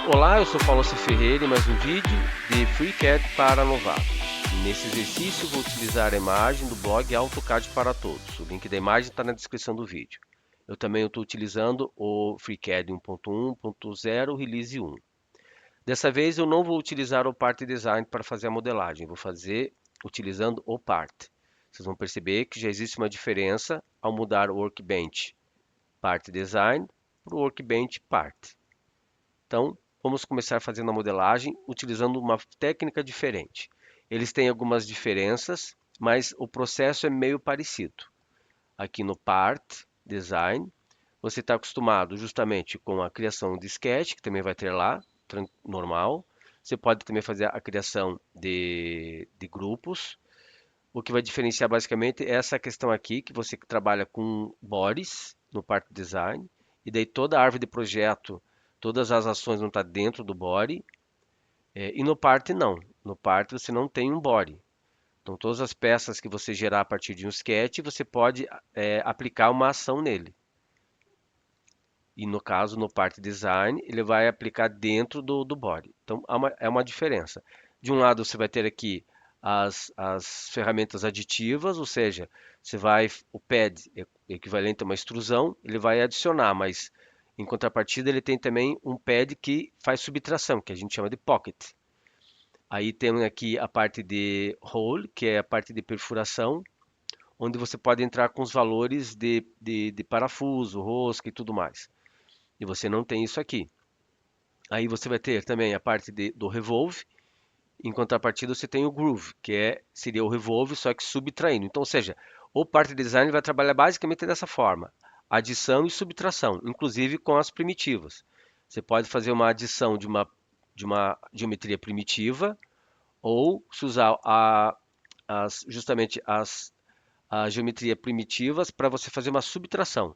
Olá, eu sou Paulo C. Ferreira e mais um vídeo de FreeCAD para novatos. Nesse exercício vou utilizar a imagem do blog AutoCAD para todos. O link da imagem está na descrição do vídeo. Eu também estou utilizando o FreeCAD 1.1.0 Release 1. Dessa vez eu não vou utilizar o Part Design para fazer a modelagem, vou fazer utilizando o Part. Vocês vão perceber que já existe uma diferença ao mudar o Workbench Part Design para o Workbench Part. Então, vamos começar fazendo a modelagem utilizando uma técnica diferente. Eles têm algumas diferenças, mas o processo é meio parecido. Aqui no Part Design, você está acostumado justamente com a criação de sketch, que também vai ter lá, normal. Você pode também fazer a criação de grupos. O que vai diferenciar basicamente é essa questão aqui, que você trabalha com bodies no Part Design, e daí toda a árvore de projeto, todas as ações vão estar dentro do body, e no Part não. No Part você não tem um body. Então todas as peças que você gerar a partir de um sketch, você pode aplicar uma ação nele. E no caso, no Part Design, ele vai aplicar dentro do body. Então é uma diferença. De um lado, você vai ter aqui as ferramentas aditivas, ou seja, o pad equivalente a uma extrusão, ele vai adicionar, mas em contrapartida ele tem também um pad que faz subtração, que a gente chama de pocket. Aí tem aqui a parte de hole, que é a parte de perfuração, onde você pode entrar com os valores de parafuso, rosca e tudo mais. E você não tem isso aqui. Aí você vai ter também a parte do revolve. Em contrapartida, você tem o groove, seria o revolve, só que subtraindo. Então, ou seja, o parte design vai trabalhar basicamente dessa forma: adição e subtração, inclusive com as primitivas. Você pode fazer uma adição de uma geometria primitiva, ou se usar justamente a geometria primitivas para você fazer uma subtração.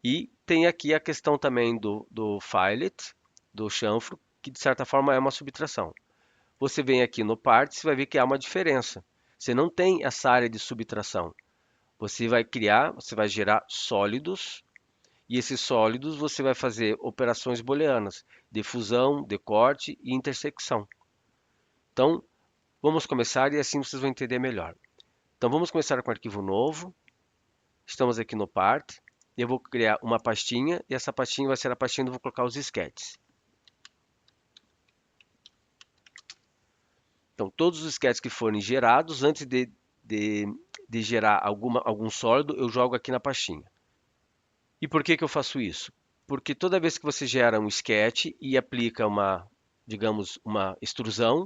E tem aqui a questão também do filet, do chanfro, que de certa forma é uma subtração. Você vem aqui no parts e vai ver que há uma diferença. Você não tem essa área de subtração. Você vai gerar sólidos, e esses sólidos você vai fazer operações booleanas, de fusão, de corte e intersecção. Então, vamos começar e assim vocês vão entender melhor. Então, vamos começar com um arquivo novo. Estamos aqui no part. Eu vou criar uma pastinha e essa pastinha vai ser a pastinha onde eu vou colocar os sketches. Então, todos os sketches que forem gerados, antes de, de gerar algum sólido, eu jogo aqui na pastinha. E por que eu faço isso? Porque toda vez que você gera um sketch e aplica digamos, uma extrusão,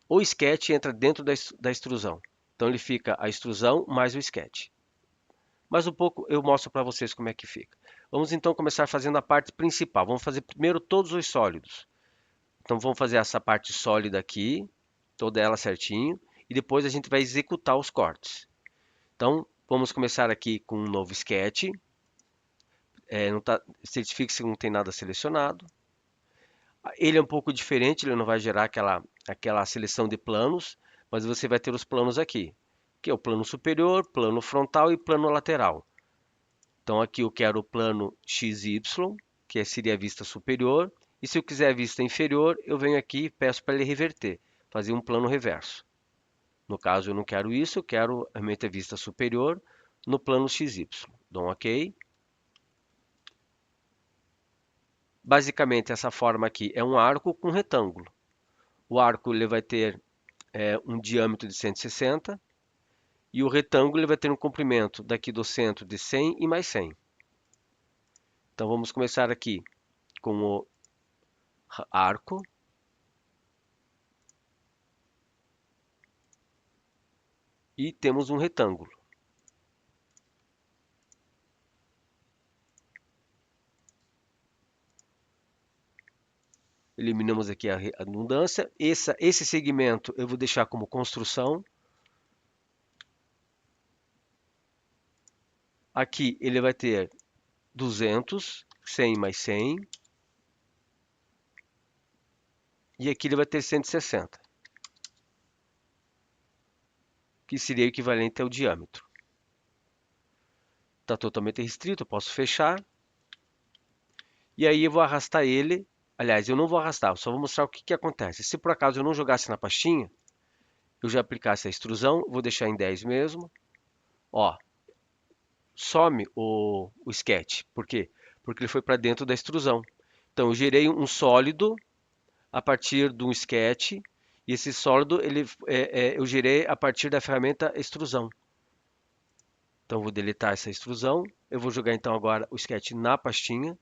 o sketch entra dentro da extrusão. Então ele fica a extrusão mais o sketch. Mas um pouco eu mostro para vocês como é que fica. Vamos então começar fazendo a parte principal. Vamos fazer primeiro todos os sólidos. Então vamos fazer essa parte sólida aqui, toda ela certinho, e depois a gente vai executar os cortes. Então vamos começar aqui com um novo sketch. Certifique se não tem nada selecionado. Ele é um pouco diferente, ele não vai gerar aquela seleção de planos, mas você vai ter os planos aqui, que é o plano superior, plano frontal e plano lateral. Então aqui eu quero o plano XY, que seria a vista superior, e se eu quiser a vista inferior, eu venho aqui e peço para ele reverter, fazer um plano reverso. No caso eu não quero isso, eu quero realmente a vista superior no plano XY. Dou um OK. Basicamente essa forma aqui é um arco com retângulo. O arco ele vai ter um diâmetro de 160 e o retângulo ele vai ter um comprimento daqui do centro de 100 e mais 100. Então vamos começar aqui com o arco. E temos um retângulo. Eliminamos aqui a redundância. Esse segmento eu vou deixar como construção. Aqui ele vai ter 200, 100 mais 100. E aqui ele vai ter 160, que seria equivalente ao diâmetro. Está totalmente restrito, eu posso fechar. E aí eu vou arrastar ele Aliás, eu não vou arrastar, só vou mostrar o que que acontece. Se por acaso eu não jogasse na pastinha, eu já aplicasse a extrusão, vou deixar em 10 mesmo. Ó, some o sketch. Por quê? Porque ele foi para dentro da extrusão. Então eu gerei um sólido a partir de um sketch, e esse sólido eu gerei a partir da ferramenta extrusão. Então eu vou deletar essa extrusão. Eu vou jogar então agora o sketch na pastinha.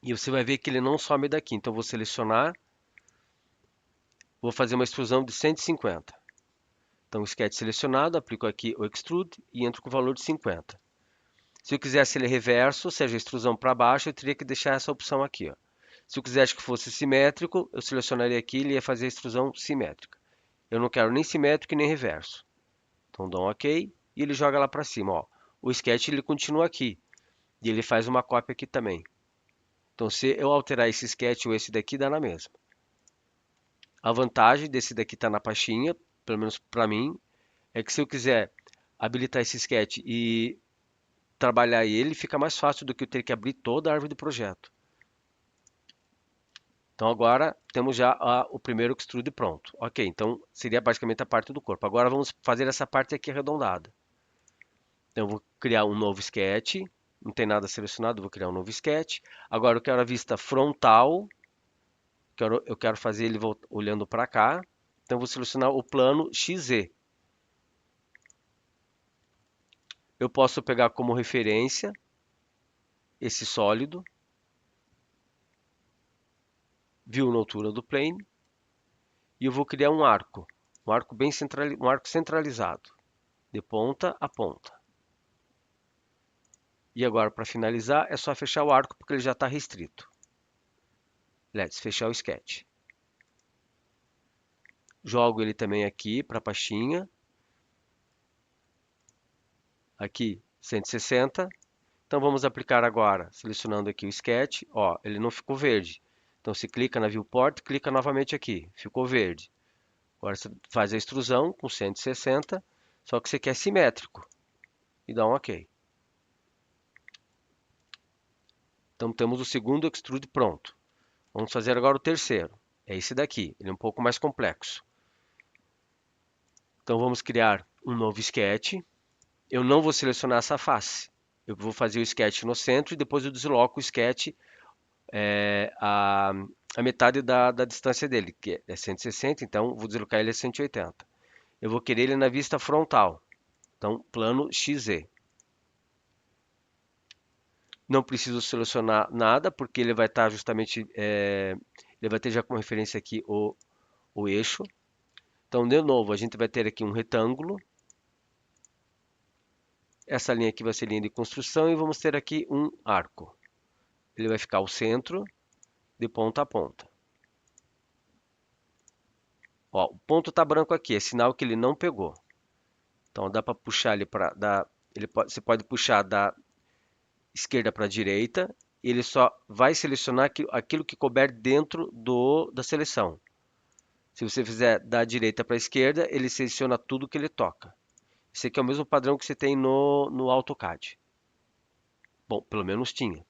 E você vai ver que ele não some daqui. Então eu vou selecionar, vou fazer uma extrusão de 150. Então o sketch selecionado, aplico aqui o extrude e entro com o valor de 50. Se eu quisesse ele reverso, ou seja, a extrusão para baixo, eu teria que deixar essa opção aqui, ó. Se eu quisesse que fosse simétrico, eu selecionaria aqui e ele ia fazer a extrusão simétrica. Eu não quero nem simétrico nem reverso. Então dou um OK e ele joga lá para cima, ó. O sketch ele continua aqui e ele faz uma cópia aqui também. Então se eu alterar esse sketch ou esse daqui, dá na mesma. A vantagem desse daqui estar na pastinha, pelo menos para mim, é que se eu quiser habilitar esse sketch e trabalhar ele, fica mais fácil do que eu ter que abrir toda a árvore do projeto. Então agora temos já o primeiro extrude pronto. Ok, então seria basicamente a parte do corpo. Agora vamos fazer essa parte aqui arredondada. Então eu vou criar um novo sketch. Não tem nada selecionado, vou criar um novo sketch. Agora eu quero a vista frontal. Eu quero fazer ele olhando para cá. Então eu vou selecionar o plano XZ. Eu posso pegar como referência esse sólido. View na altura do plane. E eu vou criar um arco bem um arco centralizado, de ponta a ponta. E agora, para finalizar, é só fechar o arco, porque ele já está restrito. Let's fechar o sketch. Jogo ele também aqui para a pastinha. Aqui, 160. Então vamos aplicar agora, selecionando aqui o sketch. Ó, ele não ficou verde. Então se clica na viewport, clica novamente aqui. Ficou verde. Agora você faz a extrusão com 160, só que você quer simétrico. E dá um OK. Então temos o segundo extrude pronto. Vamos fazer agora o terceiro. É esse daqui, ele é um pouco mais complexo. Então vamos criar um novo sketch. Eu não vou selecionar essa face. Eu vou fazer o sketch no centro e depois eu desloco o sketch a metade da distância dele, que é 160, então vou deslocar ele a 180. Eu vou querer ele na vista frontal. Então, plano XZ. Não preciso selecionar nada, porque ele vai estar justamente, ele vai ter já como referência aqui o eixo. Então, de novo, a gente vai ter aqui um retângulo. Essa linha aqui vai ser linha de construção e vamos ter aqui um arco. Ele vai ficar ao centro, de ponta a ponta. Ó, o ponto está branco aqui, é sinal que ele não pegou. Então, dá para puxar ele para... Você pode puxar da esquerda para a direita, ele só vai selecionar aquilo que couber dentro da seleção. Se você fizer da direita para a esquerda, ele seleciona tudo que ele toca. Esse aqui é o mesmo padrão que você tem no AutoCAD. Bom, pelo menos tinha.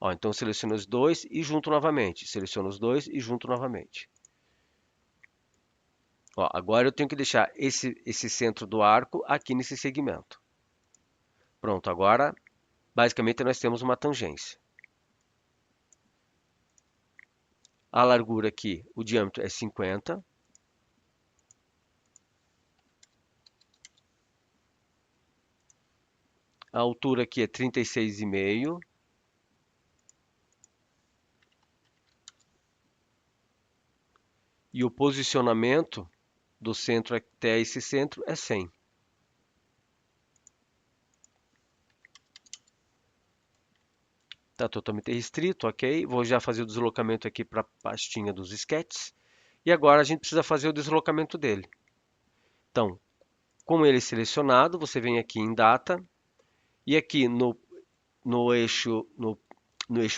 Ó, então seleciono os dois e junto novamente. Seleciono os dois e junto novamente. Ó, agora eu tenho que deixar esse centro do arco aqui nesse segmento. Pronto, agora basicamente nós temos uma tangência. A largura aqui, o diâmetro é 50. A altura aqui é 36,5. E o posicionamento do centro até esse centro é 100. Está totalmente restrito, ok? Vou já fazer o deslocamento aqui para a pastinha dos sketches. E agora a gente precisa fazer o deslocamento dele. Então, com ele selecionado, você vem aqui em Data. E aqui no eixo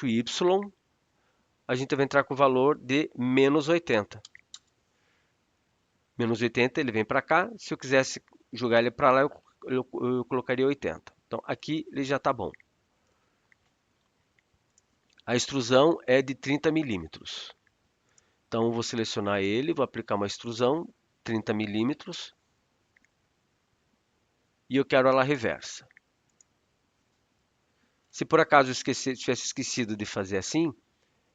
Y, a gente vai entrar com o valor de menos 80. Menos 80, ele vem para cá. Se eu quisesse jogar ele para lá, eu colocaria 80. Então, aqui ele já está bom. A extrusão é de 30 milímetros. Então, eu vou selecionar ele, vou aplicar uma extrusão, 30 milímetros, e eu quero ela reversa. Se por acaso eu tivesse esquecido de fazer assim,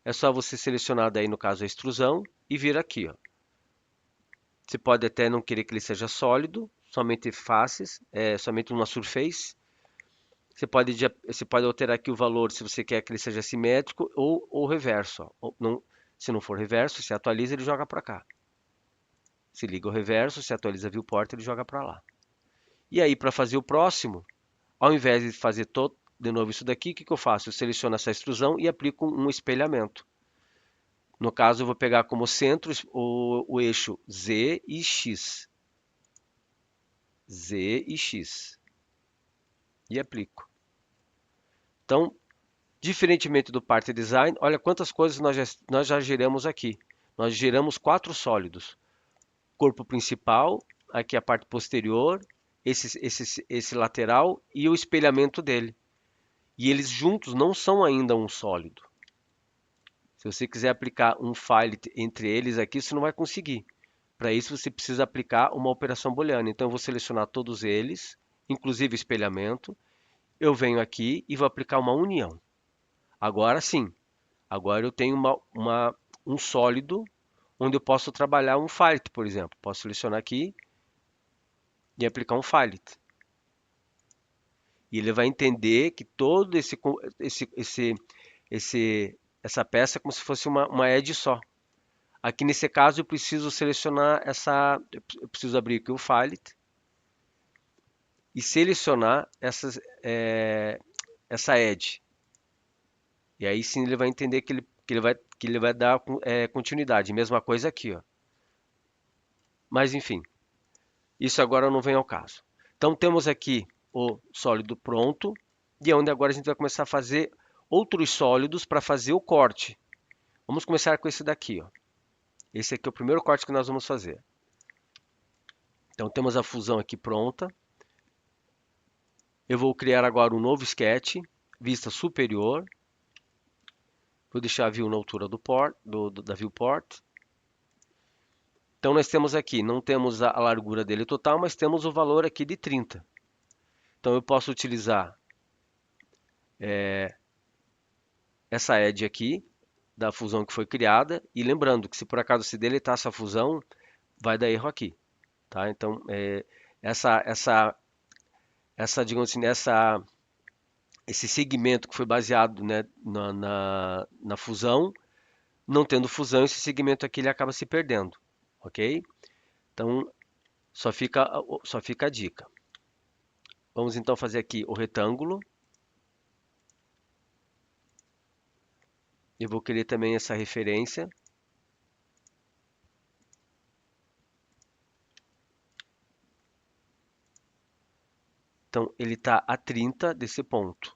é só você selecionar daí, no caso, a extrusão e vir aqui, ó. Você pode até não querer que ele seja sólido, somente faces, somente uma surface. Você pode alterar aqui o valor se você quer que ele seja simétrico ou reverso. Ó. Se não for reverso, se atualiza, ele joga para cá. Se liga o reverso, se atualiza a viewport, ele joga para lá. E aí, para fazer o próximo, ao invés de fazer de novo isso daqui, o que eu faço? Eu seleciono essa extrusão e aplico um espelhamento. No caso, eu vou pegar como centro o eixo Z e X. Z e X. E aplico. Então, diferentemente do Part Design, olha quantas coisas nós já geramos aqui. Nós geramos 4 sólidos. Corpo principal, aqui a parte posterior, esse lateral e o espelhamento dele. E eles juntos não são ainda um sólido. Se você quiser aplicar um file entre eles aqui, você não vai conseguir. Para isso, você precisa aplicar uma operação booleana. Então, eu vou selecionar todos eles, inclusive espelhamento. Eu venho aqui e vou aplicar uma união. Agora sim, agora eu tenho um sólido onde eu posso trabalhar um fillet, por exemplo. Posso selecionar aqui e aplicar um fillet. E ele vai entender que todo essa peça é como se fosse uma edge só. Aqui nesse caso eu preciso selecionar eu preciso abrir aqui o fillet e selecionar essa edge. E aí sim ele vai entender que ele vai dar continuidade. Mesma coisa aqui, ó. Mas enfim, isso agora não vem ao caso. Então temos aqui o sólido pronto e é onde agora a gente vai começar a fazer outros sólidos para fazer o corte. Vamos começar com esse daqui, ó. Esse aqui é o primeiro corte que nós vamos fazer. Então temos a fusão aqui pronta. Eu vou criar agora um novo sketch, vista superior. Vou deixar a view na altura da viewport. Então nós temos aqui, não temos a largura dele total, mas temos o valor aqui de 30. Então eu posso utilizar essa edge aqui, da fusão que foi criada, e lembrando que se por acaso se deletar essa fusão, vai dar erro aqui. Tá? Então, digamos assim, esse segmento que foi baseado, né, na fusão, não tendo fusão, esse segmento aqui ele acaba se perdendo, ok? Então, só fica a dica. Vamos então fazer aqui o retângulo. Eu vou querer também essa referência. Então, ele está a 30 desse ponto.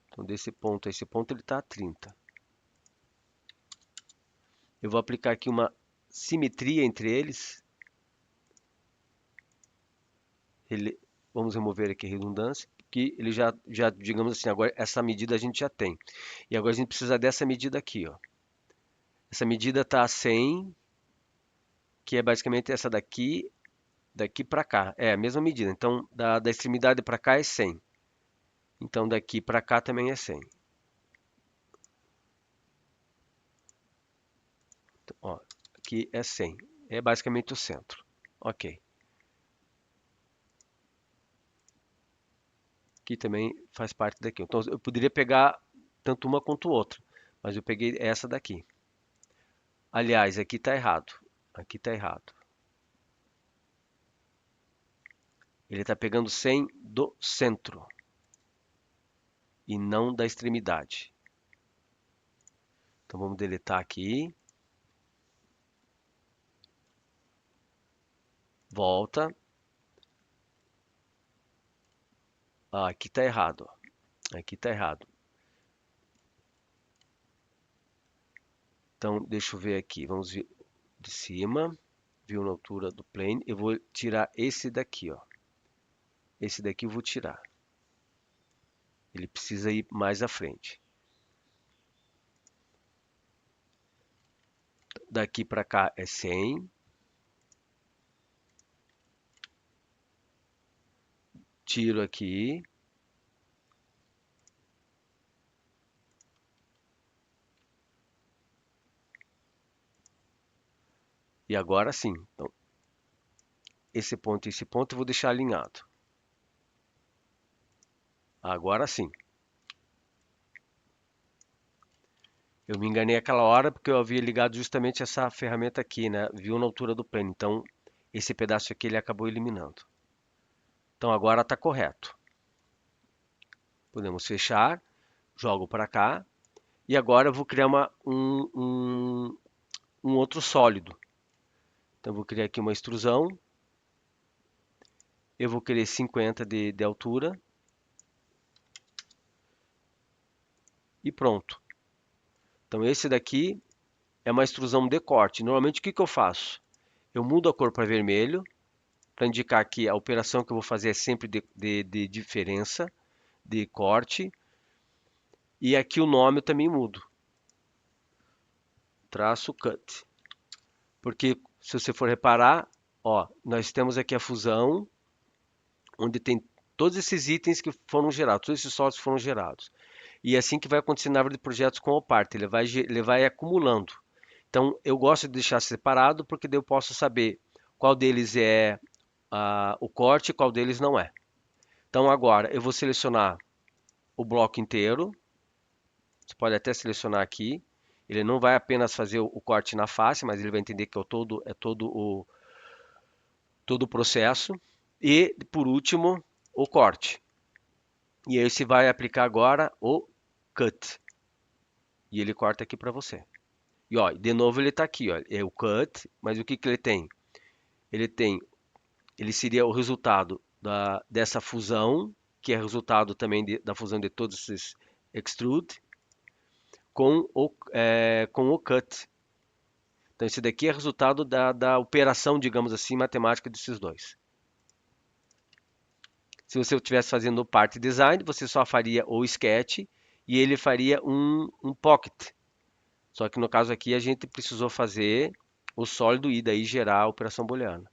Então, desse ponto a esse ponto, ele está a 30. Eu vou aplicar aqui uma simetria entre eles. Vamos remover aqui a redundância, que ele já, digamos assim, agora essa medida a gente já tem. E agora a gente precisa dessa medida aqui, ó. Essa medida está a 100, que é basicamente essa daqui para cá. É a mesma medida. Então, da extremidade para cá é 100. Então, daqui para cá também é 100. Então, ó, aqui é 100. É basicamente o centro. Ok. Aqui também faz parte daqui. Então, eu poderia pegar tanto uma quanto outra, mas eu peguei essa daqui. Aliás, aqui está errado. Aqui está errado. Ele está pegando 100 do centro e não da extremidade. Então vamos deletar aqui. Volta. Ah, aqui está errado. Aqui está errado. Então deixa eu ver aqui. Vamos ver de cima. Viu na altura do plane. Eu vou tirar esse daqui, ó. Esse daqui eu vou tirar. Ele precisa ir mais à frente. Daqui para cá é 100. Tiro aqui. E agora sim. Então, esse ponto e esse ponto eu vou deixar alinhado. Agora sim. Eu me enganei aquela hora porque eu havia ligado justamente essa ferramenta aqui, né? Viu na altura do plano. Então, esse pedaço aqui ele acabou eliminando. Então, agora está correto. Podemos fechar. Jogo para cá. E agora eu vou criar um outro sólido. Então, eu vou criar aqui uma extrusão. Eu vou querer 50 de altura. E pronto. Então, esse daqui é uma extrusão de corte. Normalmente, o que que eu faço? Eu mudo a cor para vermelho, para indicar que a operação que eu vou fazer é sempre de diferença, de corte. E aqui o nome eu também mudo. Traço cut. Porque se você for reparar, ó, nós temos aqui a fusão, onde tem todos esses itens que foram gerados, todos esses sólidos foram gerados. E é assim que vai acontecer na árvore de projetos com o part, ele vai acumulando. Então eu gosto de deixar separado, porque daí eu posso saber qual deles é o corte e qual deles não é. Então agora eu vou selecionar o bloco inteiro. Você pode até selecionar aqui. Ele não vai apenas fazer o corte na face, mas ele vai entender que é todo o processo. E, por último, o corte. E aí você vai aplicar agora o cut. E ele corta aqui para você. E ó, de novo ele está aqui, ó, é o cut, mas o que que ele tem? Ele seria o resultado dessa fusão, que é resultado também da fusão de todos esses extrude, com o cut. Então, esse daqui é resultado da operação, digamos assim, matemática desses dois. Se você estivesse fazendo o part design, você só faria o sketch e ele faria um pocket. Só que no caso aqui a gente precisou fazer o sólido e daí gerar a operação booleana.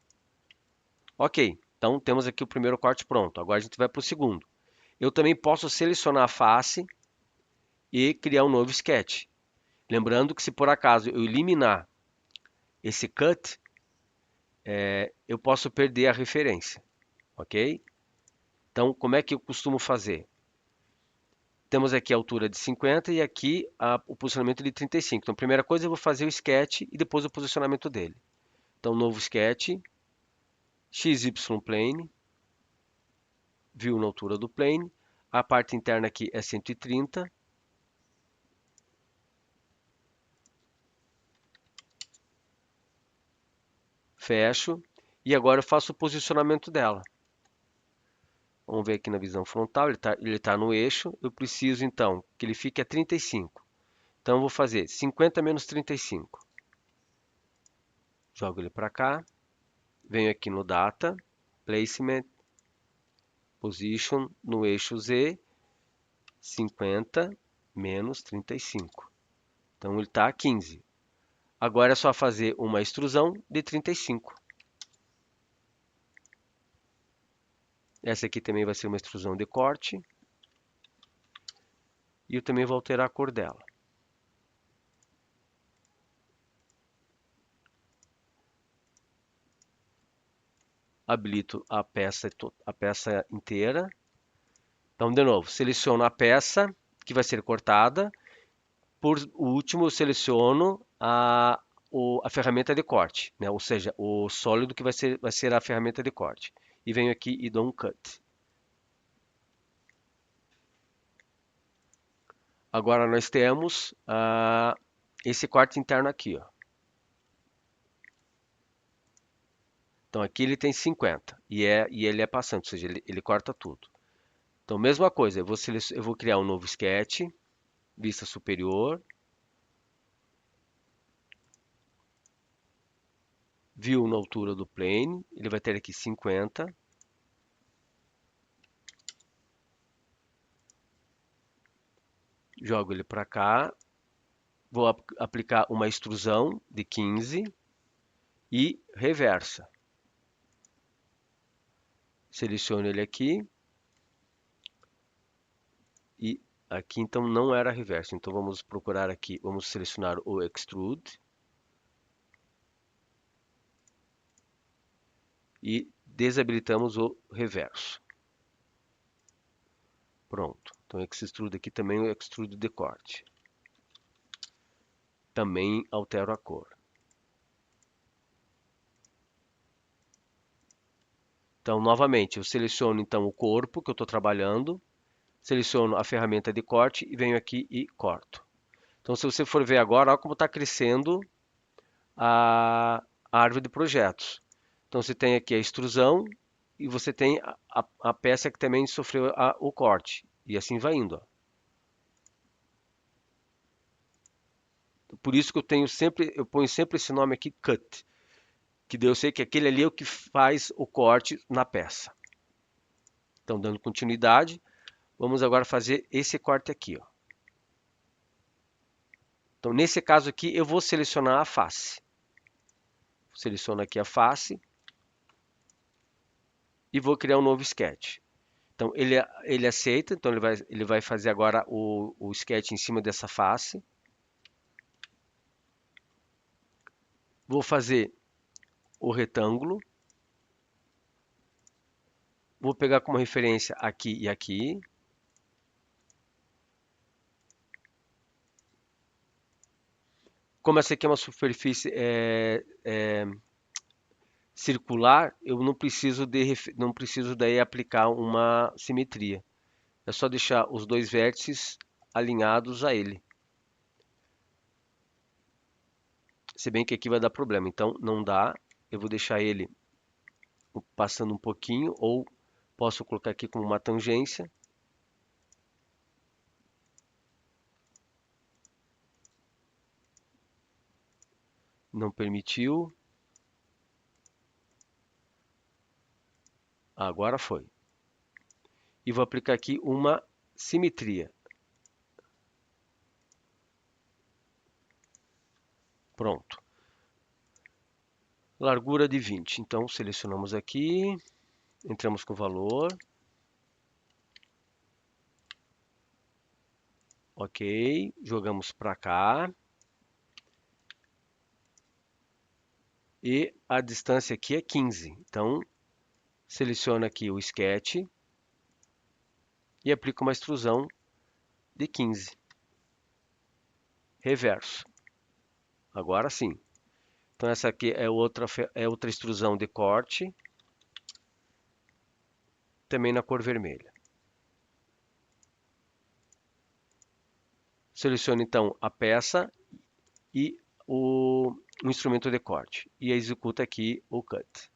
Ok, então temos aqui o primeiro corte pronto. Agora a gente vai para o segundo. Eu também posso selecionar a face e criar um novo sketch. Lembrando que se por acaso eu eliminar esse cut, eu posso perder a referência, ok? Então, como é que eu costumo fazer? Temos aqui a altura de 50 e aqui o posicionamento de 35. Então, a primeira coisa eu vou fazer o sketch e depois o posicionamento dele. Então, novo sketch, XY plane, view na altura do plane, a parte interna aqui é 130. Fecho. E agora eu faço o posicionamento dela. Vamos ver aqui na visão frontal, ele tá no eixo. Eu preciso, então, que ele fique a 35. Então, eu vou fazer 50 menos 35. Jogo ele para cá. Venho aqui no Data, Placement, Position, no eixo Z, 50 menos 35. Então, ele está a 15. Agora é só fazer uma extrusão de 35. Essa aqui também vai ser uma extrusão de corte. E eu também vou alterar a cor dela. Habilito a peça inteira. Então, de novo, seleciono a peça que vai ser cortada. Por último, eu seleciono a ferramenta de corte, né? Ou seja, o sólido que vai ser a ferramenta de corte. E venho aqui e dou um cut. Agora nós temos esse corte interno aqui, ó. Então aqui ele tem 50 e ele é passante, ou seja, ele corta tudo. Então mesma coisa, eu vou criar um novo sketch, vista superior, view na altura do plane, ele vai ter aqui 50. Jogo ele para cá, Vou aplicar uma extrusão de 15 e reversa. Seleciono ele aqui e aqui então não era reverso. Então vamos procurar aqui, vamos selecionar o Extrude e desabilitamos o reverso. Pronto. Então esse Extrude aqui também é o Extrude de corte. Também altero a cor. Então, novamente, eu seleciono então o corpo que eu estou trabalhando, seleciono a ferramenta de corte e venho aqui e corto. Então, se você for ver agora, olha como está crescendo a árvore de projetos. Então, você tem aqui a extrusão e você tem a peça que também sofreu o corte. E assim vai indo. Ó. Por isso que eu ponho sempre esse nome aqui, cut. Que daí eu sei que aquele ali é o que faz o corte na peça. Então, dando continuidade, vamos agora fazer esse corte aqui. Ó. Então, nesse caso aqui, eu vou selecionar a face. Seleciono aqui a face e vou criar um novo sketch. Então, ele aceita, então ele vai fazer agora o sketch em cima dessa face. Vou fazer o retângulo. Vou pegar como referência aqui e aqui. Como essa aqui é uma superfície circular, eu não preciso daí aplicar uma simetria. É só deixar os dois vértices alinhados a ele. Se bem que aqui vai dar problema, então não dá. Eu vou deixar ele passando um pouquinho, ou posso colocar aqui como uma tangência. Não permitiu. Agora foi. E vou aplicar aqui uma simetria. Pronto. Largura de 20. Então, selecionamos aqui. Entramos com o valor. Ok. Jogamos para cá. E a distância aqui é 15. Então, seleciono aqui o sketch. E aplico uma extrusão de 15. Reverso. Agora sim. Então essa aqui é outra extrusão de corte, também na cor vermelha. Seleciono então a peça e o instrumento de corte e executo aqui o cut.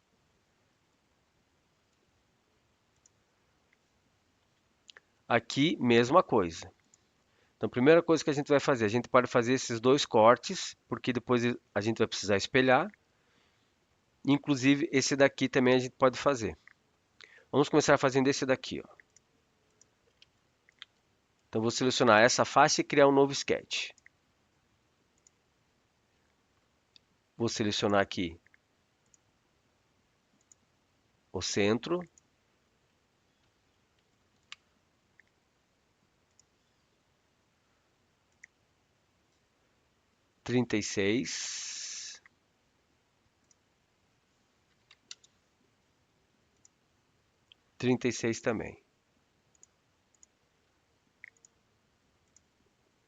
Aqui, mesma coisa. Então, a primeira coisa que a gente vai fazer, a gente pode fazer esses dois cortes, porque depois a gente vai precisar espelhar. Inclusive, esse daqui também a gente pode fazer. Vamos começar fazendo esse daqui. Ó. Então, vou selecionar essa face e criar um novo sketch. Vou selecionar aqui o centro. Trinta e seis também.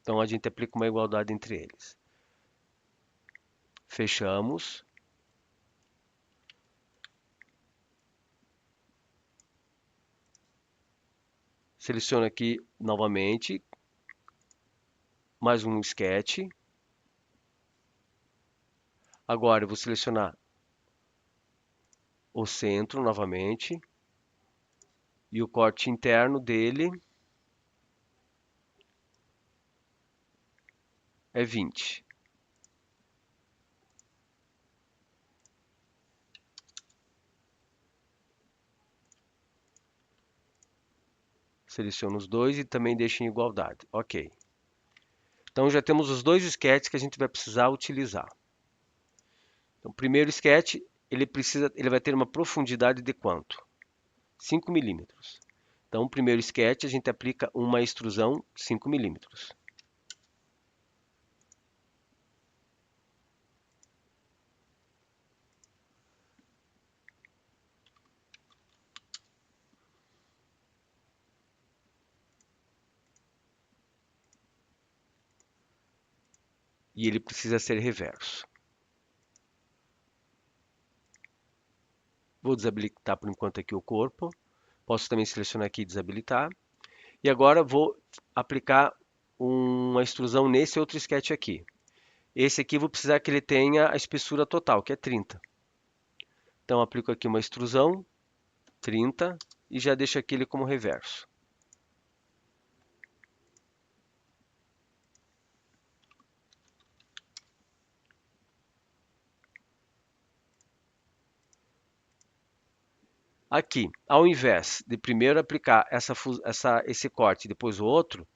Então a gente aplica uma igualdade entre eles. Fechamos. Seleciono aqui novamente mais um sketch. Agora eu vou selecionar o centro novamente e o corte interno dele é 20. Seleciono os dois e também deixo em igualdade. Ok. Então já temos os dois sketches que a gente vai precisar utilizar. Então, o primeiro sketch, ele vai ter uma profundidade de quanto? 5 milímetros. Então, o primeiro sketch a gente aplica uma extrusão 5 milímetros. E ele precisa ser reverso. Vou desabilitar por enquanto aqui o corpo. Posso também selecionar aqui e desabilitar. E agora vou aplicar uma extrusão nesse outro sketch aqui. Esse aqui vou precisar que ele tenha a espessura total, que é 30. Então aplico aqui uma extrusão, 30, e já deixo aqui ele como reverso. Aqui, ao invés de primeiro aplicar esse corte e depois o outro,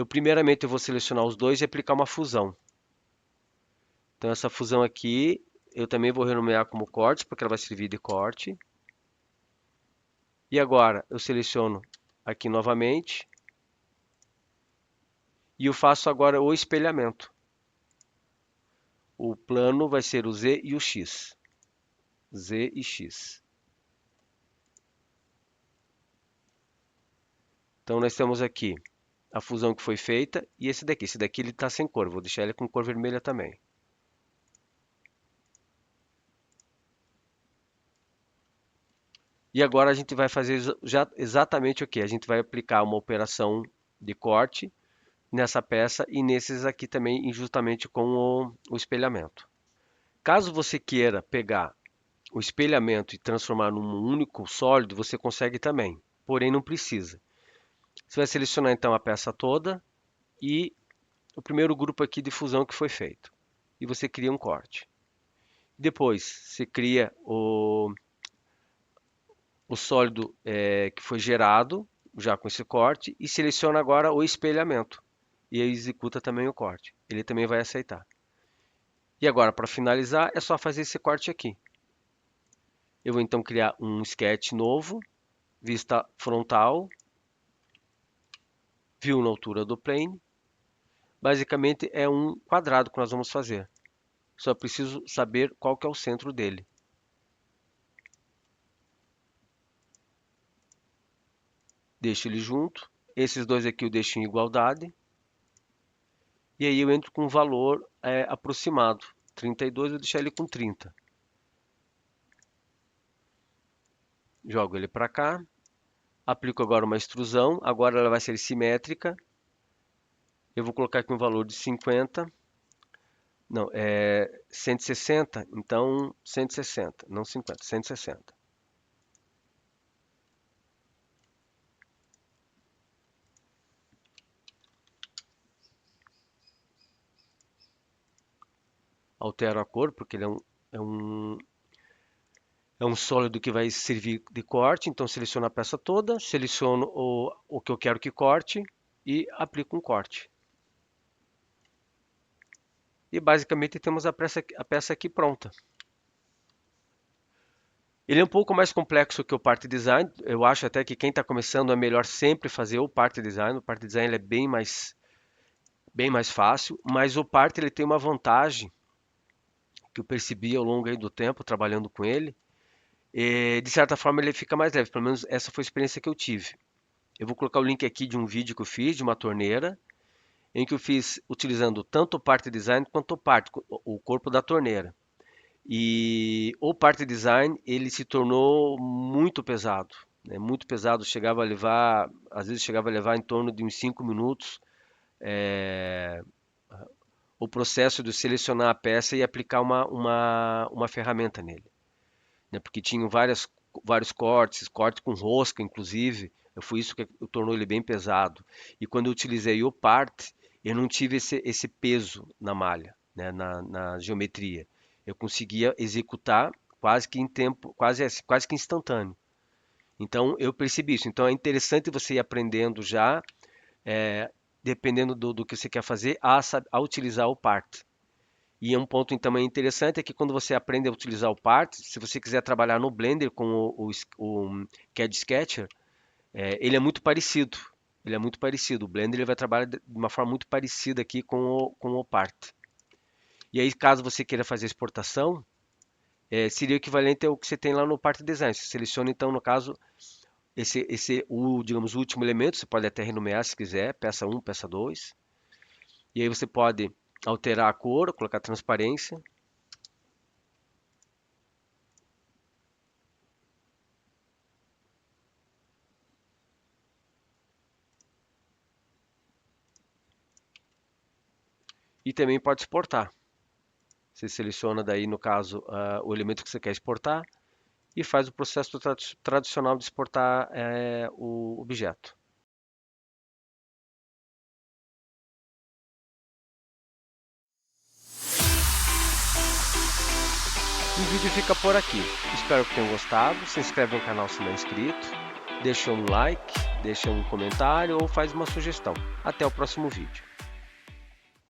primeiramente eu vou selecionar os dois e aplicar uma fusão. Então essa fusão aqui, eu também vou renomear como corte, porque ela vai servir de corte. E agora eu seleciono aqui novamente e eu faço agora o espelhamento. O plano vai ser o Z e o X. Z e X. Então nós temos aqui a fusão que foi feita e esse daqui. Esse daqui ele está sem cor, vou deixar ele com cor vermelha também. E agora a gente vai fazer já exatamente o que? A gente vai aplicar uma operação de corte nessa peça e nesses aqui também, justamente com o espelhamento. Caso você queira pegar o espelhamento e transformar num único sólido, você consegue também, porém não precisa. Você vai selecionar então a peça toda e o primeiro grupo aqui de fusão que foi feito. E você cria um corte. Depois você cria o sólido que foi gerado já com esse corte e seleciona agora o espelhamento. E aí executa também o corte. Ele também vai aceitar. E agora, para finalizar, é só fazer esse corte aqui. Eu vou então criar um sketch novo, vista frontal, view na altura do plane. Basicamente é um quadrado que nós vamos fazer. Só preciso saber qual que é o centro dele. Deixo ele junto. Esses dois aqui eu deixo em igualdade. E aí eu entro com um valor aproximado. 32, eu vou deixar ele com 30. Jogo ele para cá. Aplico agora uma extrusão. Agora ela vai ser simétrica. Eu vou colocar aqui um valor de 50. Não, é 160. Então, 160. Não 50, 160. Altero a cor, porque ele é um, é um sólido que vai servir de corte. Então, seleciono a peça toda, seleciono o que eu quero que corte e aplico um corte. E basicamente temos a peça aqui pronta. Ele é um pouco mais complexo que o Part Design. Eu acho até que quem está começando é melhor sempre fazer o Part Design. O Part Design ele é bem mais fácil, mas o Part ele tem uma vantagem que eu percebi ao longo aí do tempo trabalhando com ele. E, de certa forma ele fica mais leve, pelo menos essa foi a experiência que eu tive. Eu vou colocar o link aqui de um vídeo que eu fiz de uma torneira, em que eu fiz utilizando tanto o Part Design quanto o corpo da torneira. E o Part Design ele se tornou muito pesado, né? Muito pesado, às vezes chegava a levar em torno de uns 5 minutos o processo de selecionar a peça e aplicar uma ferramenta nele, né? Porque tinham vários corte com rosca, inclusive. Foi isso que tornou ele bem pesado. E quando eu utilizei o part, eu não tive esse peso na malha, né? Na geometria. Eu conseguia executar quase que em tempo, quase que instantâneo. Então eu percebi isso. Então é interessante você ir aprendendo já dependendo do que você quer fazer, a utilizar o part. E um ponto também interessante é que quando você aprende a utilizar o part, se você quiser trabalhar no Blender com o CAD Sketcher, ele é muito parecido. Ele é muito parecido. O Blender ele vai trabalhar de uma forma muito parecida aqui com o part. E aí, caso você queira fazer exportação, seria equivalente ao que você tem lá no Part Design. Você seleciona, então, no caso, digamos, o último elemento. Você pode até renomear se quiser, peça 1, peça 2. E aí você pode alterar a cor, colocar transparência. E também pode exportar. Você seleciona daí, no caso, o elemento que você quer exportar e faz o processo tradicional de exportar o objeto. O vídeo fica por aqui. Espero que tenham gostado. Se inscreve no canal se não é inscrito. Deixa um like, deixa um comentário ou faz uma sugestão. Até o próximo vídeo.